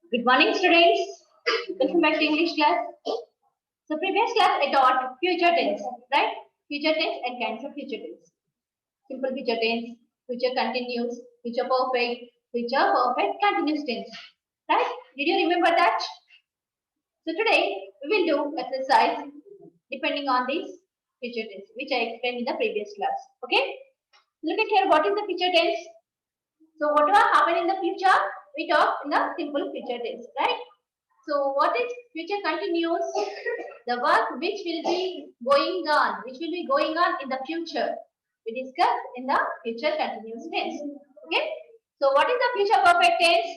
Good morning, students. Welcome back to English class. So, previous class I taught future tense, right? Future tense and kinds of future tense. Simple future tense, future continuous, future perfect continuous tense. Right? Did you remember that? So, today we will do exercise depending on this future tense, which I explained in the previous class. Okay? Look at here. What is the future tense? So, what will happen in the future? We talk in the simple future tense, right? So what is future continuous? The work which will be going on, in the future. We discuss in the future continuous tense. Okay. So what is the future perfect tense?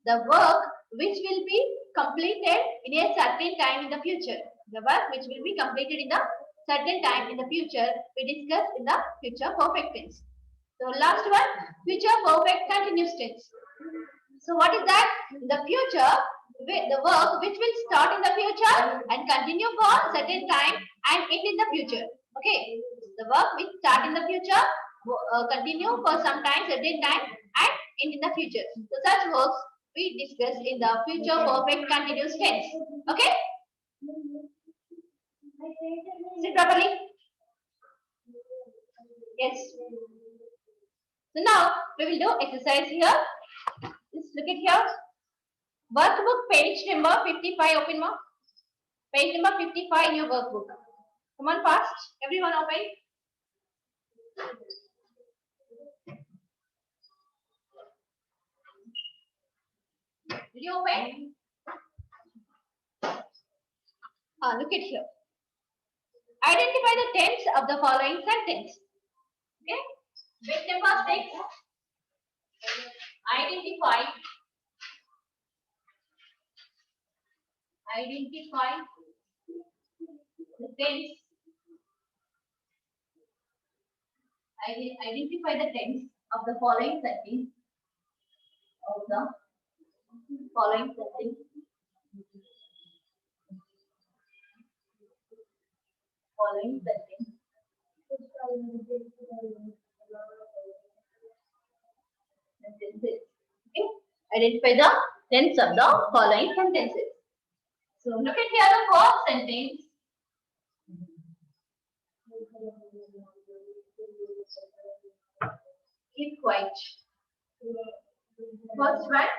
The work which will be completed in a certain time in the future. The work which will be completed in the certain time in the future. We discuss in the future perfect tense. So last one, future perfect continuous tense. So what is that? The future, the work which will start in the future and continue for certain time and end in the future. Okay. The work which start in the future, continue for some time, certain time and end in the future. So such works we discuss in the future perfect continuous tense. Okay. Sit properly. Yes. So now we will do exercise here. Let's look at here. Workbook page number 55, open ma. Page number 55 in your workbook. Come on fast. Everyone open. Did you open? Look at here. Identify the tense of the following sentence. Okay. Page number 6. Identify the tense. Identify the tense of the following sentence. Sentences. Okay. Identify the tense of the following sentences. So look at here the first sentence. Keep quiet. First one,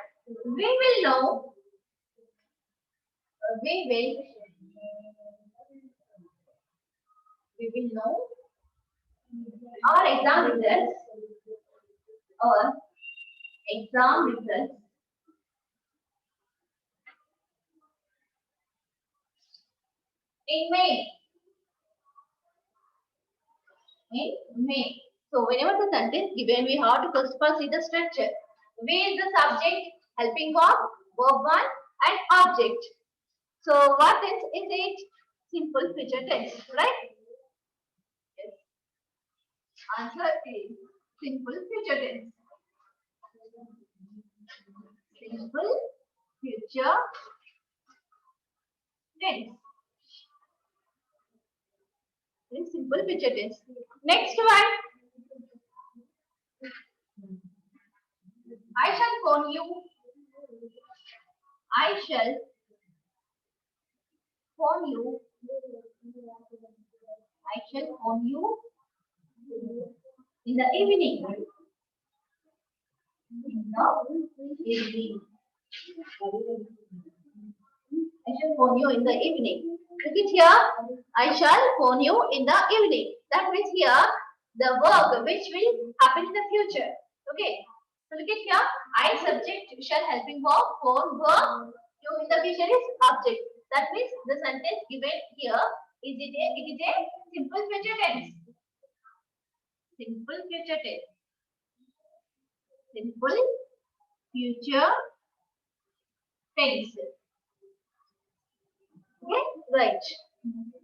we will know. We will know our exam results. In May. So whenever the sentence given, we have to first of all see the structure. We is the subject, helping verb, verb 1 and object. So what tense is it? Simple future tense, right? Yes. Answer is simple future tense. Simple future tense. Simple future tense. Next one. I shall phone you. I shall phone you. I shall phone you in the evening. I shall phone you in the evening. Look at here. I shall phone you in the evening. That means here the verb which will happen in the future. Okay. So look at here. I subject shall helping verb, phone verb. You in the future is object. That means the sentence given here it is a simple future tense. Simple future tense. Simple future tense. Okay, right.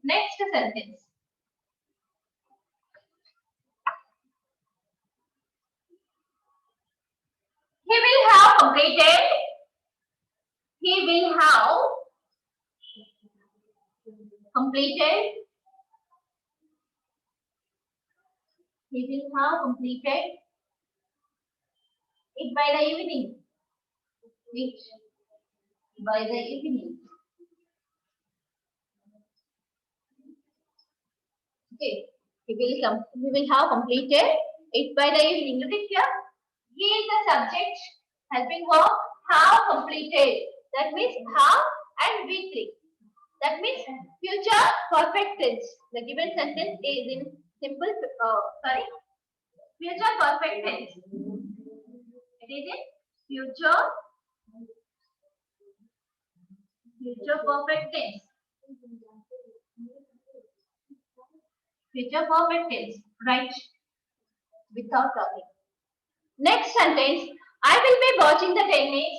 Next sentence. He will have completed. He will have completed. He will have completed Eat by the evening. Eat by the evening. Okay. We will have completed it by the evening. Look at here. He is the subject. Helping verb. Have completed. That means have and weekly. That means future perfect tense. The given sentence is in simple. Future perfect tense. It is in future perfect tense. Future perfect tense. Right. Without talking. Next sentence. I will be watching the tennis.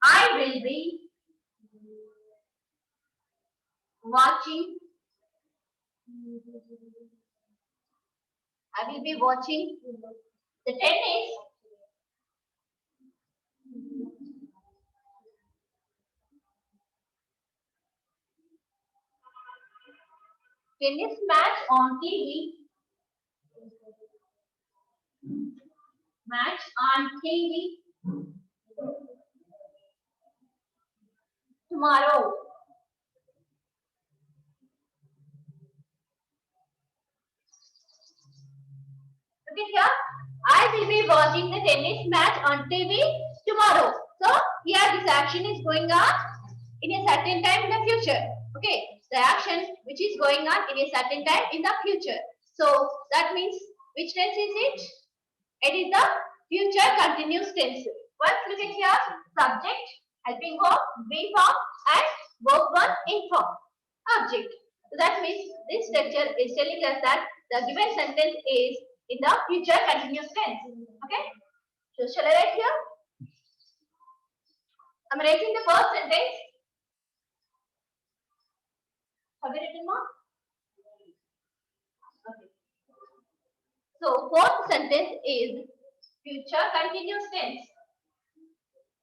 I will be watching. I will be watching the tennis match on TV. Match on TV tomorrow. Look at here. I will be watching the tennis match on TV tomorrow. So here this action is going on in a certain time in the future. Okay, the action which is going on in a certain time in the future. So that means which tense is it? It is the future continuous tense. Once look at here, subject, helping verb, be form, and verb one in form. Object. So that means this structure is telling us that the given sentence is in the future continuous tense. Okay. So shall I write here? I'm writing the first sentence. Have you written more? Okay. So fourth sentence is future continuous tense.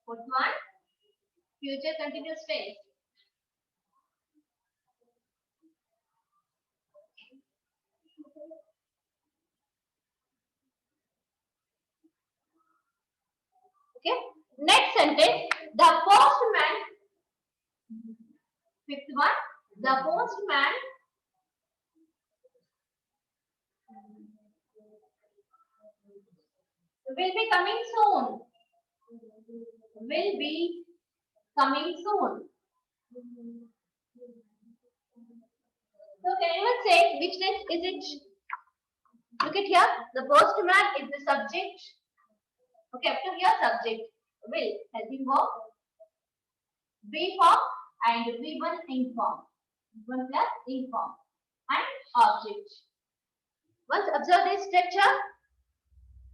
Fourth one, future continuous tense. Okay. Next sentence, the postman. Fifth one, the postman will be coming soon. Will be coming soon. So can anyone say which tense is it? Look at here. The postman is the subject. Okay, up to here subject. Will helping verb. Be form and V1 in form. V1 plus in form. And object. Once observe this structure.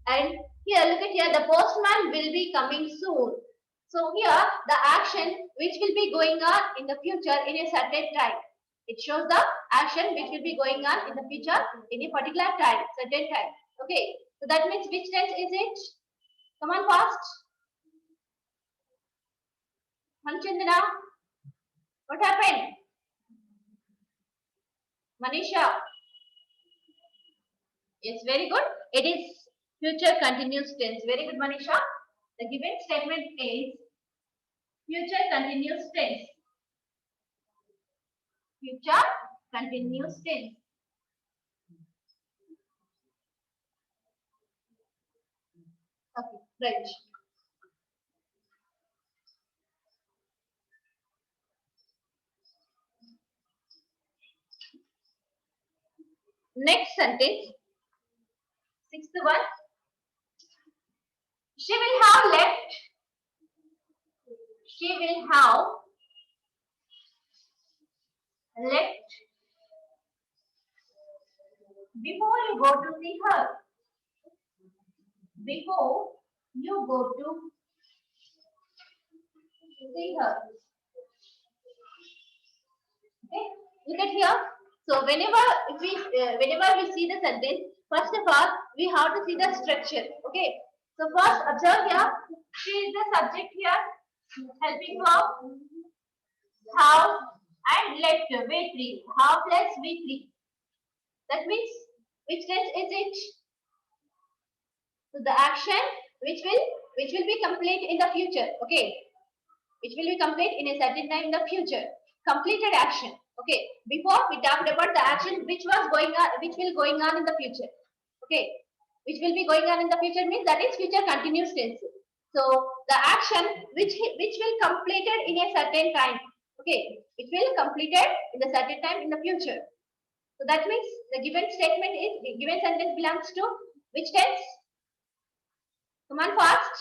And here, look at here, the postman will be coming soon. So here, the action which will be going on in the future in a certain time. It shows the action which will be going on in the future in a particular time, certain time. Okay, so that means which tense is it? Come on fast. Manchandana, what happened? Manisha. Yes, very good. It is future continuous tense. Very good, Manisha. The given statement is future continuous tense. Future continuous tense. Okay, right. Next sentence. Sixth one. She will have left. She will have left before you go to see her. Before you go to see her. Okay, look at here. So whenever we see the sentence, first of all we have to see the structure. Okay. So first observe here. She is the subject here. Helping verb. Have and left. V3. Have plus V3. That means which tense is it? So the action which will be complete in the future. Okay, which will be complete in a certain time in the future. Completed action. Okay. Before we talked about the action which was going on, which will going on in the future. Okay. Which will be going on in the future means that is future continuous tense. So the action which will completed in a certain time. Okay. Which will completed in a certain time in the future. So that means the given statement is the given sentence belongs to which tense? Come on fast.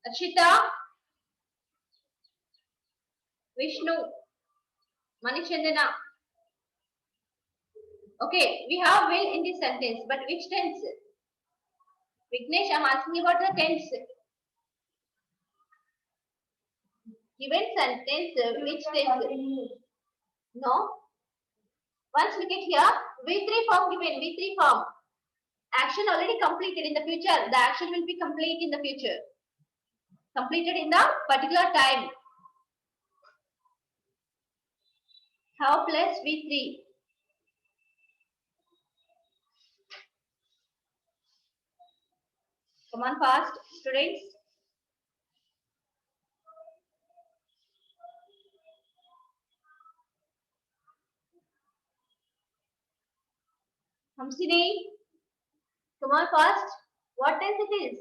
Ashita, Vishnu, Manichandana. Okay, we have will in this sentence, but which tense? Vignesh, I'm asking about the tense. Given sentence, which tense? No. Once look at here, V3 form given, V3 form. Action already completed in the future. The action will be complete in the future. Completed in the particular time. How plus V3? Come on fast, students. Hamsini, come on fast. What tense it is?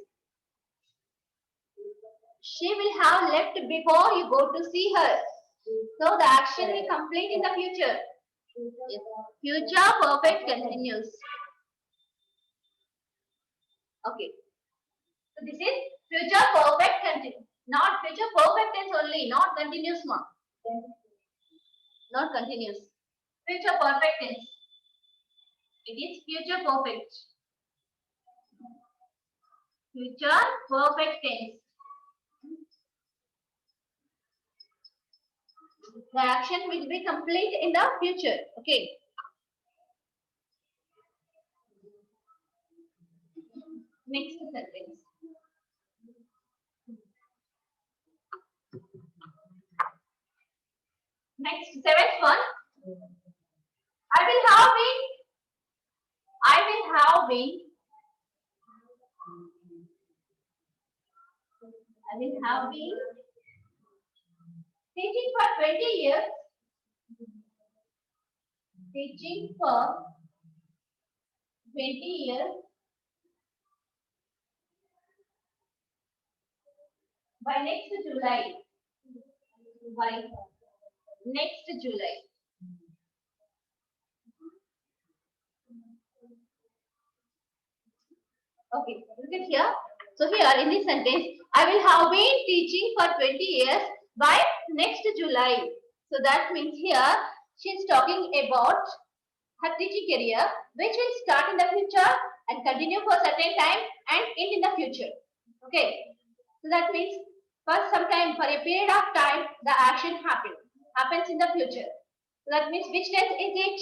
She will have left before you go to see her. So the action will complete in the future. Yes. Future perfect continuous. Okay. So this is future perfect continuous. Not future perfect tense only, not continuous one. Not continuous. Future perfect tense. It is future perfect. Future perfect tense. The action will be complete in the future. Okay. Next sentence. Next, seventh one. I will have been. I will have been. I will have been teaching for 20 years. Teaching for 20 years. By next July. By next July. Okay, look at here. So here in this sentence, I will have been teaching for 20 years by next July. So that means here she is talking about her teaching career, which will start in the future and continue for a certain time and end in the future. Okay. So that means for some time, for a period of time, the action happens in the future. So that means which tense is it?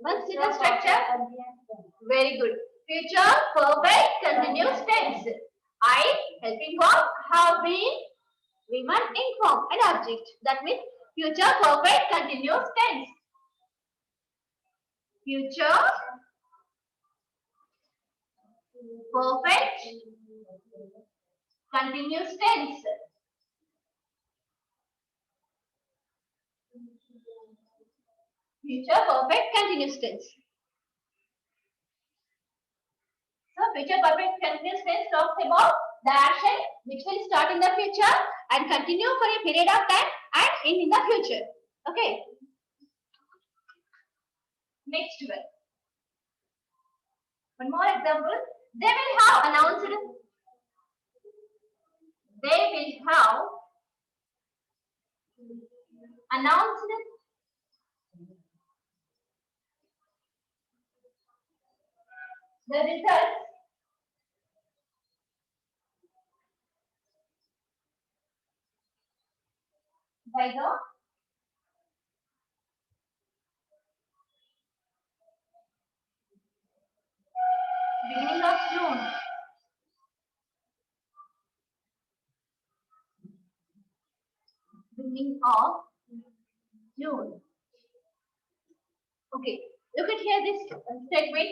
Once in the structure. Very good. Future perfect continuous tense. I helping verb have been women inform an object. That means future perfect continuous tense. Future perfect continuous tense. Future perfect continuous tense. So future perfect continuous tense talks about the action which will start in the future and continue for a period of time and end in the future. Okay. Next one. One more example. They will have announced. They will have announced the results by the beginning of June. Beginning of June. Okay. Look at here this statement.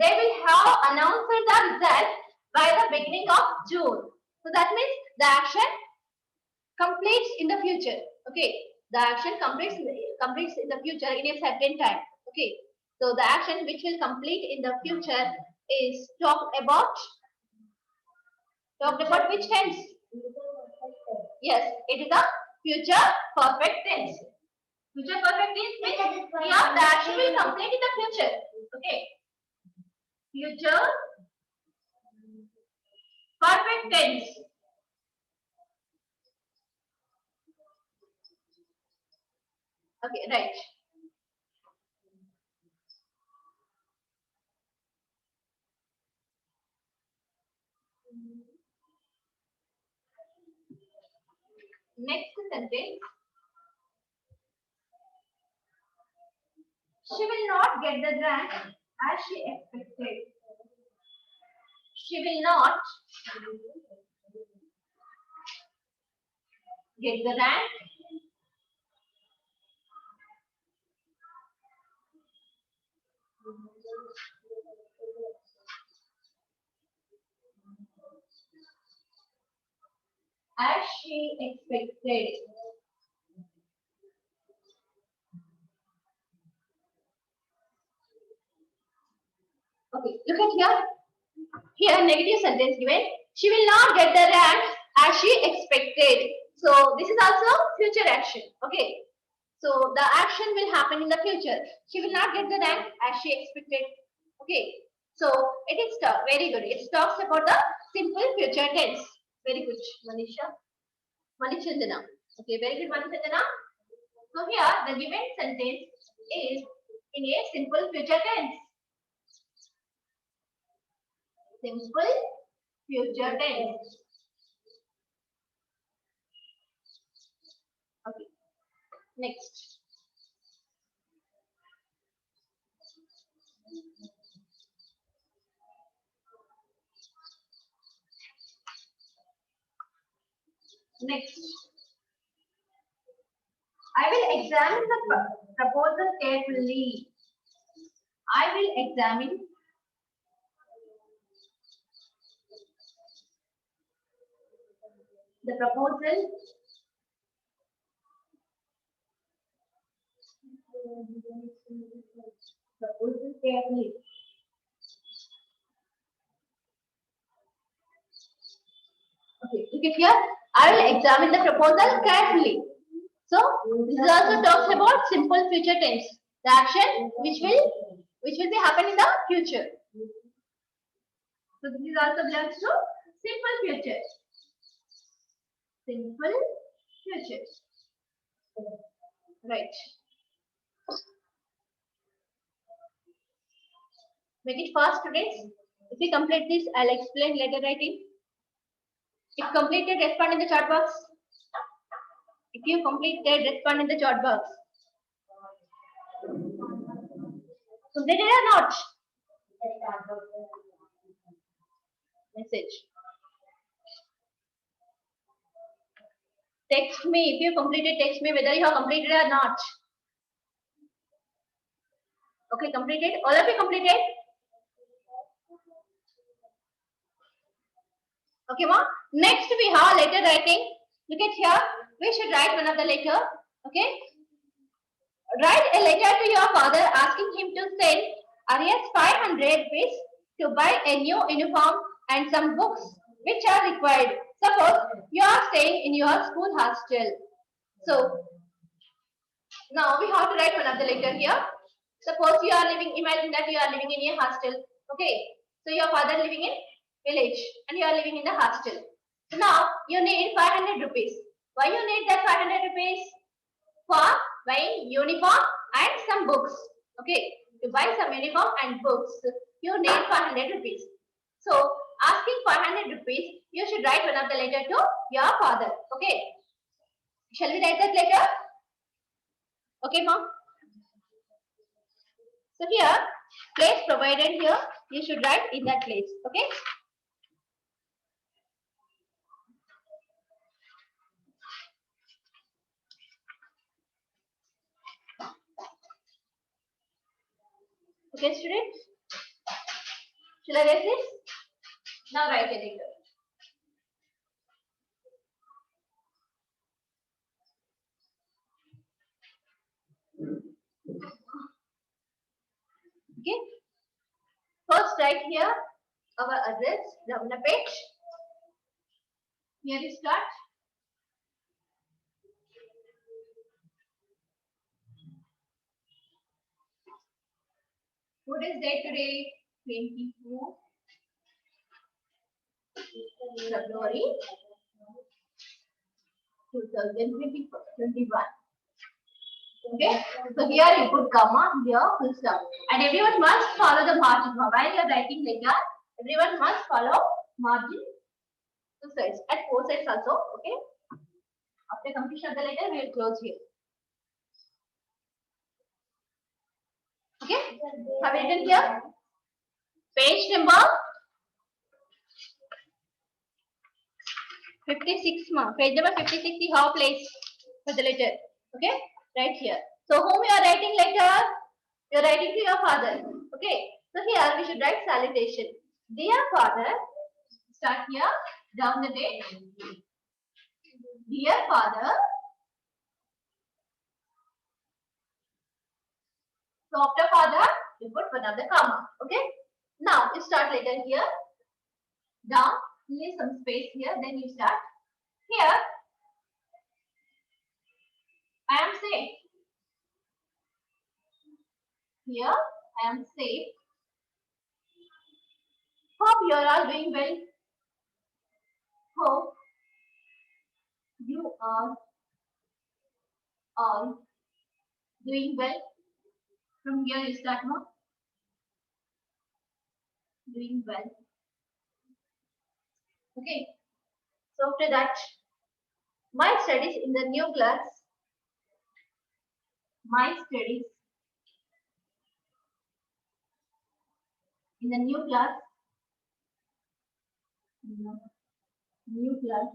They will have announced the result by the beginning of June. So that means the action completes in the future. Okay, the action completes in the future in a certain time. Okay, so the action which will complete in the future is talked about which tense? Yes, it is a future perfect tense. Future perfect tense means here the action will complete in the future. Okay, future perfect tense. Okay, right. Next sentence. She will not get the grant as she expected. She will not get the rank as she expected. Okay, look at here. Here, negative sentence given. She will not get the rank as she expected. So this is also future action. Okay. So the action will happen in the future. She will not get the rank as she expected. Okay. So it is very good. It talks about the simple future tense. Very good, Manisha. Manichandana. Okay, very good, Manichandana. So here the given sentence is in a simple future tense. Simple future tense. Okay. Next. Next. I will examine the proposal carefully. I will examine the proposal carefully. Okay, look at here. I will examine the proposal carefully. So this also talks about simple future tense. The action which will be happen in the future. So this is also belongs to simple future. Simple future. Right. Make it fast, students. If we complete this, I'll explain later writing. If completed, respond in the chat box. If you completed, respond in the chat box. Completed or not? Message. Text me. If you completed, text me whether you have completed or not. Okay, completed. All of you completed? Okay, ma. Next we have letter writing. Look at here. We should write one of the letter. Okay. Write a letter to your father asking him to send Arias 500 rupees to buy a new uniform and some books which are required. Suppose you are staying in your school hostel. So now we have to write one of the letter here. Suppose you are living, imagine that you are living in a hostel. Okay. So your father living in village and you are living in the hostel. So now you need 500 rupees. Why you need that 500 rupees? For buying uniform and some books. Okay. To buy some uniform and books, you need 500 rupees. So asking 500 rupees, you should write one of the letter to your father. Okay. Shall we write that letter? Okay, mom. So here, place provided here, you should write in that place. Okay. Okay, students. Shall I write this? Now write it later. Okay. First write here our address, Ramana page. Here you start. What is date today? 24 February 2021. Okay, so here you put comma, here full stop. And everyone must follow the margin. While you are writing letter, everyone must follow margin two sides. At four sides also. Okay. After completion of the letter, we will close here. Okay. Have you written here? Page number 56. Page number 56 is how place for the letter. Okay. Right here. So whom you are writing letter? You are writing to your father. Okay. So here we should write salutation. Dear father. Start here. Down the date. Dear father. So after father, you put one of the comma. Okay. Now you start letter here. Down. Leave some space here. Then you start. Here. I am safe. Here. I am safe. Hope you are all doing well. Hope you are all doing well. From here you start now. Doing well. Okay. So after that, my studies in the new class. My studies in the new class. New class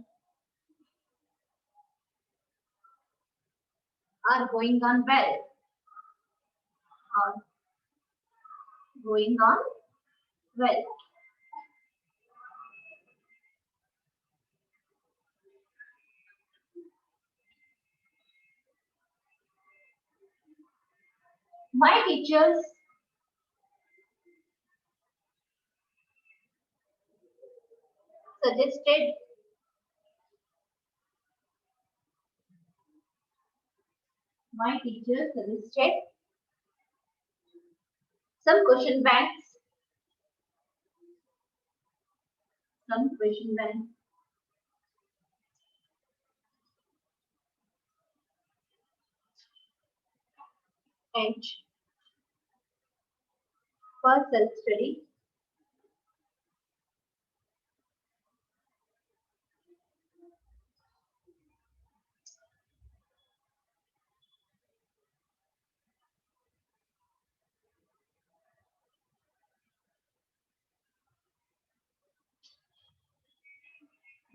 are going on well. Are going on well. My teachers suggested some question banks. Some question banks. And for self-study.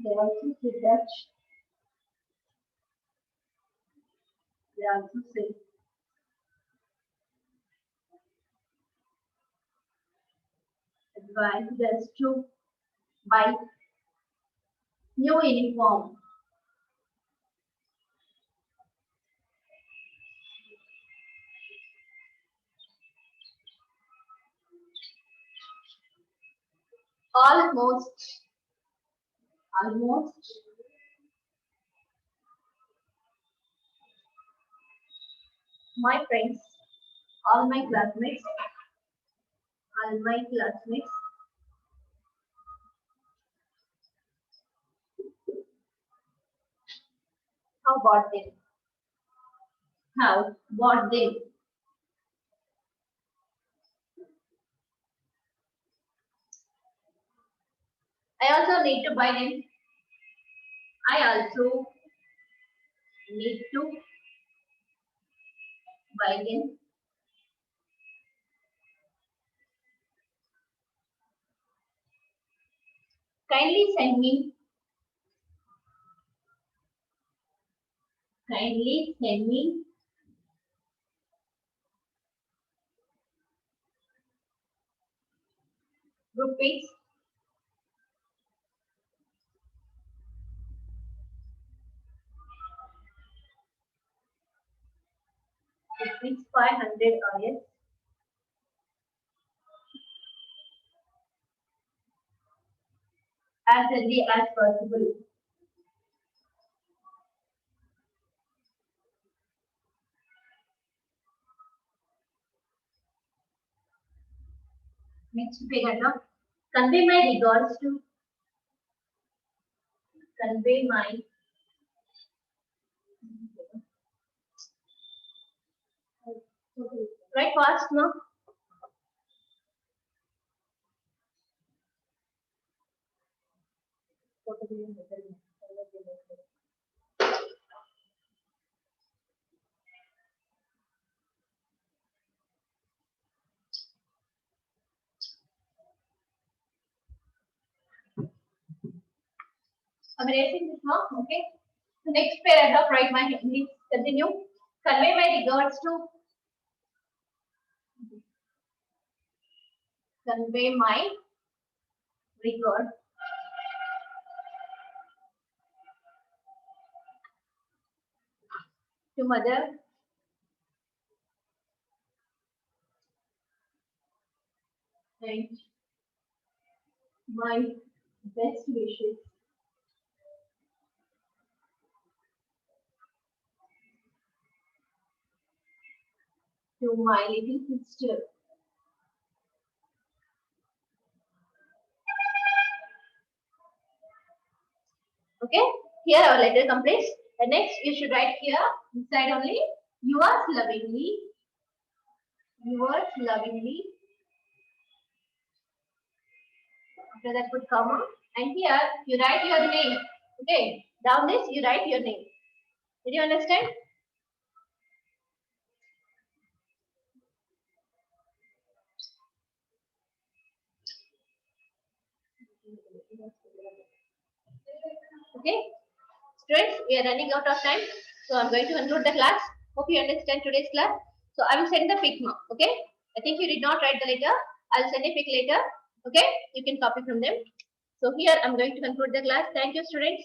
They also say that they also say advise us to buy new uniform. Almost my friends, all my classmates, how about them? How about them? I also need to buy them. I also need to buy them. Kindly send me rupees. Rupees 500 yes. As early as possible. Next paragraph. Convey my regards to. Convey my. Right fast now. I'm erasing this now. Okay. The next paragraph, write my please continue. Convey my regards to. Convey my regard to mother and my best wishes to my little sister. Okay, here our letter completes. And next you should write here inside only yours lovingly. Yours lovingly. After that put comma. And here you write your name. Okay, down this you write your name. Did you understand? Okay, students, we are running out of time, so I'm going to conclude the class. Hope you understand today's class. So I will send the pic now. Okay, I think you did not write the letter. I'll send a pic later. Okay, you can copy from them. So here I'm going to conclude the class. Thank you, students.